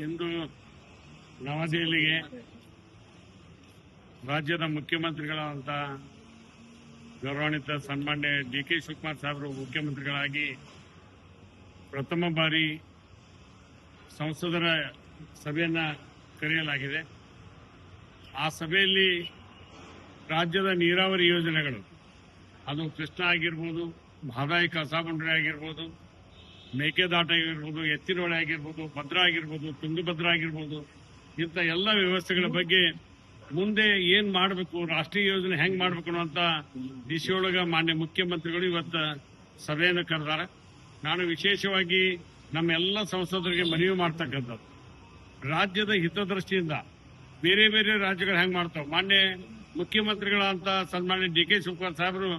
ಇಂದು ನವದೆಹಲಿಗೆ ರಾಜ್ಯದ ಮುಖ್ಯಮಂತ್ರಿಗಳಾದಂಥ ಗೌರವಾನ್ವಿತ ಸನ್ಮಾನ್ಯ ಡಿ.ಕೆ. ಶಿವಕುಮಾರ್ ಸಾಹೇಬರು ಮುಖ್ಯಮಂತ್ರಿಗಳಾಗಿ ಪ್ರಥಮ ಬಾರಿ ಸಂಸದರ ಸಭೆಯನ್ನು ಕರೆಯಲಾಗಿದೆ. ಆ ಸಭೆಯಲ್ಲಿ ರಾಜ್ಯದ ನೀರಾವರಿ ಯೋಜನೆಗಳು, ಅದು ಕೃಷ್ಣ ಆಗಿರ್ಬೋದು, ಮಹದಾಯಿ ಕಳಸಾ ಬಂಡೂರಿ ಆಗಿರ್ಬೋದು, ಮೇಕೆದಾಟು ಆಗಿರ್ಬೋದು, ಎತ್ತಿನಹೊಳೆ ಆಗಿರ್ಬೋದು, ಭದ್ರಾ ಆಗಿರ್ಬೋದು, ತುಂಗಭದ್ರಾ ಆಗಿರ್ಬೋದು, ಇಂಥ ಎಲ್ಲ ವ್ಯವಸ್ಥೆಗಳ ಬಗ್ಗೆ ಮುಂದೆ ಏನ್ ಮಾಡಬೇಕು, ರಾಷ್ಟ್ರೀಯ ಯೋಜನೆ ಹೆಂಗ್ ಮಾಡಬೇಕು ಅನ್ನುವಂತ ದಿಶೆಯೊಳಗ ಮಾನ್ಯ ಮುಖ್ಯಮಂತ್ರಿಗಳು ಇವತ್ತು ಸಭೆಯನ್ನು ಕರೆದಾರೆ. ನಾನು ವಿಶೇಷವಾಗಿ ನಮ್ಮೆಲ್ಲ ಸಂಸದರಿಗೆ ಮನವಿ ಮಾಡ್ತಕ್ಕಂಥದ್ದು, ರಾಜ್ಯದ ಹಿತದೃಷ್ಟಿಯಿಂದ ಬೇರೆ ಬೇರೆ ರಾಜ್ಯಗಳು ಹೆಂಗ್ ಮಾಡ್ತಾವೆ. ಮಾನ್ಯ ಮುಖ್ಯಮಂತ್ರಿಗಳಂತ ಸನ್ಮಾನ್ಯ ಡಿ.ಕೆ. ಶಿವಕುಮಾರ್ ಸಾಹೇಬರು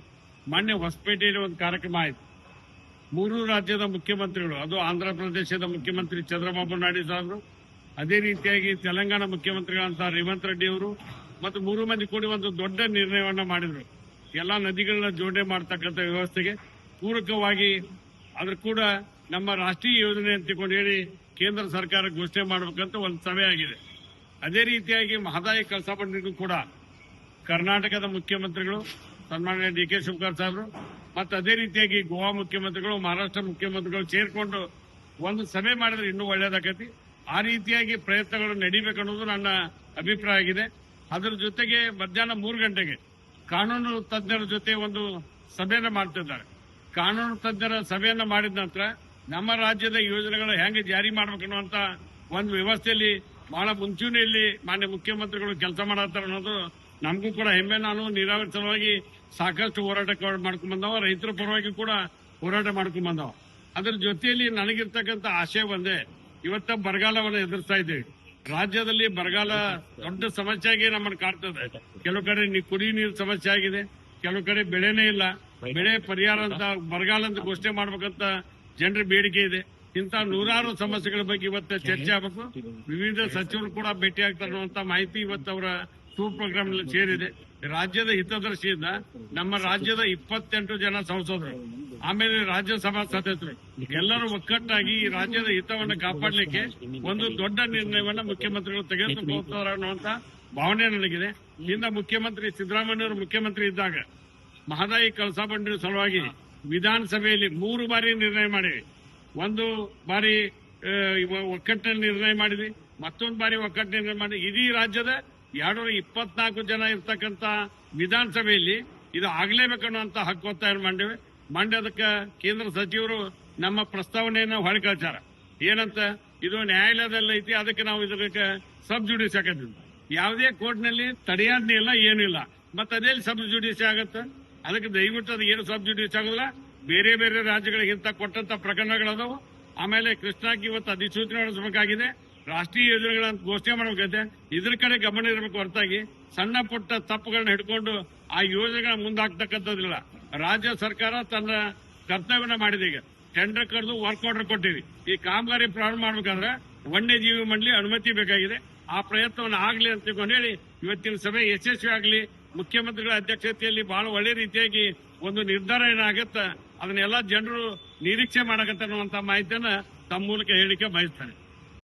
ಮಾನ್ಯ ಹೊಸಪೇಟೆಯಲ್ಲಿ ಒಂದು ಕಾರ್ಯಕ್ರಮ ಆಯಿತು. 3 ರಾಜ್ಯದ ಮುಖ್ಯಮಂತ್ರಿಗಳು, ಅದು ಆಂಧ್ರ ಪ್ರದೇಶದ ಮುಖ್ಯಮಂತ್ರಿ ಚಂದ್ರಬಾಬು ನಾಯ್ಡು ಸಾಹೇಬರು, ಅದೇ ರೀತಿಯಾಗಿ ತೆಲಂಗಾಣ ಮುಖ್ಯಮಂತ್ರಿಗಳಂತ ರೇವಂತ್ ರೆಡ್ಡಿ ಅವರು ಮತ್ತು 3 ಮಂದಿ ಕೂಡಿ ಒಂದು ದೊಡ್ಡ ನಿರ್ಣಯವನ್ನ ಮಾಡಿದ್ರು. ಎಲ್ಲಾ ನದಿಗಳನ್ನ ಜೋಡಣೆ ಮಾಡತಕ್ಕಂಥ ವ್ಯವಸ್ಥೆಗೆ ಪೂರಕವಾಗಿ ಅದ್ರ ಕೂಡ ನಮ್ಮ ರಾಷ್ಟ್ರೀಯ ಯೋಜನೆ ಅಂತ ಹೇಳಿ ಕೇಂದ್ರ ಸರ್ಕಾರ ಘೋಷಣೆ ಮಾಡಬೇಕಂತ ಒಂದು ಸಭೆ ಆಗಿದೆ. ಅದೇ ರೀತಿಯಾಗಿ ಮಹದಾಯಿ ಕಳಸಾ ಬಂಡೂರಿಗೂ ಕೂಡ ಕರ್ನಾಟಕದ ಮುಖ್ಯಮಂತ್ರಿಗಳು ಸನ್ಮಾನ್ಯ ಡಿ.ಕೆ. ಶಿವಕುಮಾರ್ ಸಾಹೇಬರು ಮತ್ತು ಅದೇ ರೀತಿಯಾಗಿ ಗೋವಾ ಮುಖ್ಯಮಂತ್ರಿಗಳು, ಮಹಾರಾಷ್ಟ್ರ ಮುಖ್ಯಮಂತ್ರಿಗಳು ಸೇರ್ಕೊಂಡು ಒಂದು ಸಭೆ ಮಾಡಿದ್ರೆ ಇನ್ನೂ ಒಳ್ಳೇದಾಗತಿ. ಆ ರೀತಿಯಾಗಿ ಪ್ರಯತ್ನಗಳು ನಡೀಬೇಕನ್ನೋದು ನನ್ನ ಅಭಿಪ್ರಾಯ ಆಗಿದೆ. ಅದರ ಜೊತೆಗೆ ಮಧ್ಯಾಹ್ನ 3 ಗಂಟೆಗೆ ಕಾನೂನು ತಜ್ಞರ ಜೊತೆ ಒಂದು ಸಭೆಯನ್ನು ಮಾಡ್ತಿದ್ದಾರೆ. ಕಾನೂನು ತಜ್ಞರ ಸಭೆಯನ್ನ ಮಾಡಿದ ನಂತರ ನಮ್ಮ ರಾಜ್ಯದ ಯೋಜನೆಗಳು ಹೆಂಗೆ ಜಾರಿ ಮಾಡಬೇಕನ್ನುವಂತ ಒಂದು ವ್ಯವಸ್ಥೆಯಲ್ಲಿ ಬಹಳ ಮುಂಚೂಣಿಯಲ್ಲಿ ಮಾನ್ಯ ಮುಖ್ಯಮಂತ್ರಿಗಳು ಕೆಲಸ ಮಾಡತ್ತಾರೆ ಅನ್ನೋದು ನಮಗೂ ಕೂಡ ಹೆಮ್ಮೆ. ನಾನು ನೀರಾವರಿ ಸಲುವಾಗಿ ಸಾಕಷ್ಟು ಹೋರಾಟ ಮಾಡ್ಕೊಂಡ್ ಬಂದವ, ರೈತರ ಪರವಾಗಿ ಕೂಡ ಹೋರಾಟ ಮಾಡ್ಕೊಂಡ್ ಬಂದವ. ಅದರ ಜೊತೆಯಲ್ಲಿ ನನಗಿರ್ತಕ್ಕಂಥ ಆಶಯ ಒಂದೇ, ಇವತ್ತ ಬರಗಾಲವನ್ನು ಎದುರಿಸ್ತಾ ಇದ್ದೇವೆ. ರಾಜ್ಯದಲ್ಲಿ ಬರಗಾಲ ದೊಡ್ಡ ಸಮಸ್ಯೆಯಾಗಿ ನಮ್ಮನ್ನು ಕಾಡ್ತದೆ. ಕೆಲವು ಕಡೆ ಕುಡಿ ನೀರು ಸಮಸ್ಯೆ ಆಗಿದೆ, ಕೆಲವು ಕಡೆ ಬೆಳೆನೇ ಇಲ್ಲ. ಬೆಳೆ ಪರಿಹಾರ ಅಂತ ಬರಗಾಲ ಅಂತ ಘೋಷಣೆ ಮಾಡ್ಬೇಕಂತ ಜನರ ಬೇಡಿಕೆ ಇದೆ. ಇಂಥ 100 ಸಮಸ್ಯೆಗಳ ಬಗ್ಗೆ ಇವತ್ತು ಚರ್ಚೆ ಆಗಬೇಕು. ವಿವಿಧ ಸಚಿವರು ಕೂಡ ಭೇಟಿ ಆಗ್ತಾರೆ ಅನ್ನುವಂತ ಮಾಹಿತಿ ಇವತ್ತು ಅವರ ಟೂರ್ ಪ್ರೋಗ್ರಾಮ್ ನಲ್ಲಿ ಸೇರಿದೆ. ರಾಜ್ಯದ ಹಿತದೃಷ್ಟಿಯಿಂದ ನಮ್ಮ ರಾಜ್ಯದ 28 ಜನ ಸಂಸದರು, ಆಮೇಲೆ ರಾಜ್ಯಸಭಾ ಸದಸ್ಯರು ಎಲ್ಲರೂ ಒಕ್ಕಟ್ಟಾಗಿ ಈ ರಾಜ್ಯದ ಹಿತವನ್ನು ಕಾಪಾಡಲಿಕ್ಕೆ ಒಂದು ದೊಡ್ಡ ನಿರ್ಣಯವನ್ನ ಮುಖ್ಯಮಂತ್ರಿಗಳು ತೆಗೆದುಕೊಳ್ಳುತ್ತಾರೆ ಅನ್ನುವಂತ ಭಾವನೆ ನನಗಿದೆ. ಇಂದ ಮುಖ್ಯಮಂತ್ರಿ ಸಿದ್ದರಾಮಯ್ಯವರು ಮುಖ್ಯಮಂತ್ರಿ ಇದ್ದಾಗ ಮಹದಾಯಿ ಕಳಸಾ ಬಂಡೂರಿ ಸಲುವಾಗಿ ವಿಧಾನಸಭೆಯಲ್ಲಿ 3 ಬಾರಿ ನಿರ್ಣಯ ಮಾಡಿವಿ. ಒಂದು ಬಾರಿ ಒಕ್ಕಟ್ಟಿನಲ್ಲಿ ನಿರ್ಣಯ ಮಾಡಿದ್ವಿ, ಮತ್ತೊಂದು ಬಾರಿ ಒಕ್ಕಟ್ಟು ನಿರ್ಣಯ ಮಾಡಿ ಇಡೀ ರಾಜ್ಯದ 224 ಜನ ಇರ್ತಕ್ಕಂಥ ವಿಧಾನಸಭೆಯಲ್ಲಿ ಇದು ಆಗ್ಲೇಬೇಕನ್ನುವಂತ ಹಕ್ಕು ಒತ್ತಾಯ ಮಾಡಿವೆ. ಅದಕ್ಕೆ ಕೇಂದ್ರ ಸಚಿವರು ನಮ್ಮ ಪ್ರಸ್ತಾವನೆಯನ್ನ ಹೊರಕಳ್ಸಾರ. ಏನಂತ, ಇದು ನ್ಯಾಯಾಲಯದಲ್ಲಿ ಐತಿ, ಅದಕ್ಕೆ ನಾವು ಇದಕ್ಕೆ ಸಬ್ ಜುಡಿಸ್ ಹಾಕಿದ್ವಿ. ಯಾವುದೇ ಕೋರ್ಟ್ನಲ್ಲಿ ತಡೆಯಾಜ್ಞೆ ಇಲ್ಲ, ಏನಿಲ್ಲ, ಮತ್ತೆ ಅದೇ ಸಬ್ ಜುಡಿಸ್ ಆಗತ್ತೆ. ಅದಕ್ಕೆ ದಯವಿಟ್ಟು ಅದು ಏನು ಸಬ್ ಜುಡಿಸ್ ಆಗೋದಿಲ್ಲ. ಬೇರೆ ಬೇರೆ ರಾಜ್ಯಗಳಿಗೆ ಇಂತ ಕೊಟ್ಟಂತ ಪ್ರಕರಣಗಳದಾವು. ಆಮೇಲೆ ಕೃಷ್ಣಾಕ್ಕೆ ಇವತ್ತು ಅಧಿಸೂಚನೆ ಹೊರಡಿಸಬೇಕಾಗಿದೆ, ರಾಷ್ಟ್ರೀಯ ಯೋಜನೆಗಳನ್ನ ಘೋಷಣೆ ಮಾಡಬೇಕಾಗಿದೆ. ಇದ್ರ ಕಡೆ ಗಮನ ಇರಬೇಕು ಹೊರತಾಗಿ ಸಣ್ಣ ಪುಟ್ಟ ತಪ್ಪುಗಳನ್ನ ಹಿಡ್ಕೊಂಡು ಆ ಯೋಜನೆಗಳ ಮುಂದಾಕ್ತಕ್ಕಂಥದ್ದಿಲ್ಲ. ರಾಜ್ಯ ಸರ್ಕಾರ ತನ್ನ ಕರ್ತವ್ಯನ ಮಾಡಿದೆ. ಈಗ ಟೆಂಡರ್ ಕರೆದು ವರ್ಕ್ ಆರ್ಡರ್ ಕೊಟ್ಟಿವಿ. ಈ ಕಾಮಗಾರಿ ಪ್ರಾರಂಭ ಮಾಡಬೇಕಾದ್ರೆ ವನ್ಯಜೀವಿ ಮಂಡಳಿ ಅನುಮತಿ ಬೇಕಾಗಿದೆ. ಆ ಪ್ರಯತ್ನವನ್ನು ಆಗ್ಲಿ ಅಂತ ಹೇಳಿ ಇವತ್ತಿನ ಸಭೆ ಯಶಸ್ವಿ ಆಗಲಿ. ಮುಖ್ಯಮಂತ್ರಿಗಳ ಅಧ್ಯಕ್ಷತೆಯಲ್ಲಿ ಬಹಳ ಒಳ್ಳೆ ರೀತಿಯಾಗಿ ಒಂದು ನಿರ್ಧಾರ ಏನಾಗತ್ತ ಅದನ್ನೆಲ್ಲ ಜನರು ನಿರೀಕ್ಷೆ ಮಾಡಕತ್ತ ಅನ್ನುವಂತ ಮಾಹಿತಿಯನ್ನ ತಮ್ಮ ಮೂಲಕ ಹೇಳಿಕೆ ಬಯಸ್ತಾರೆ.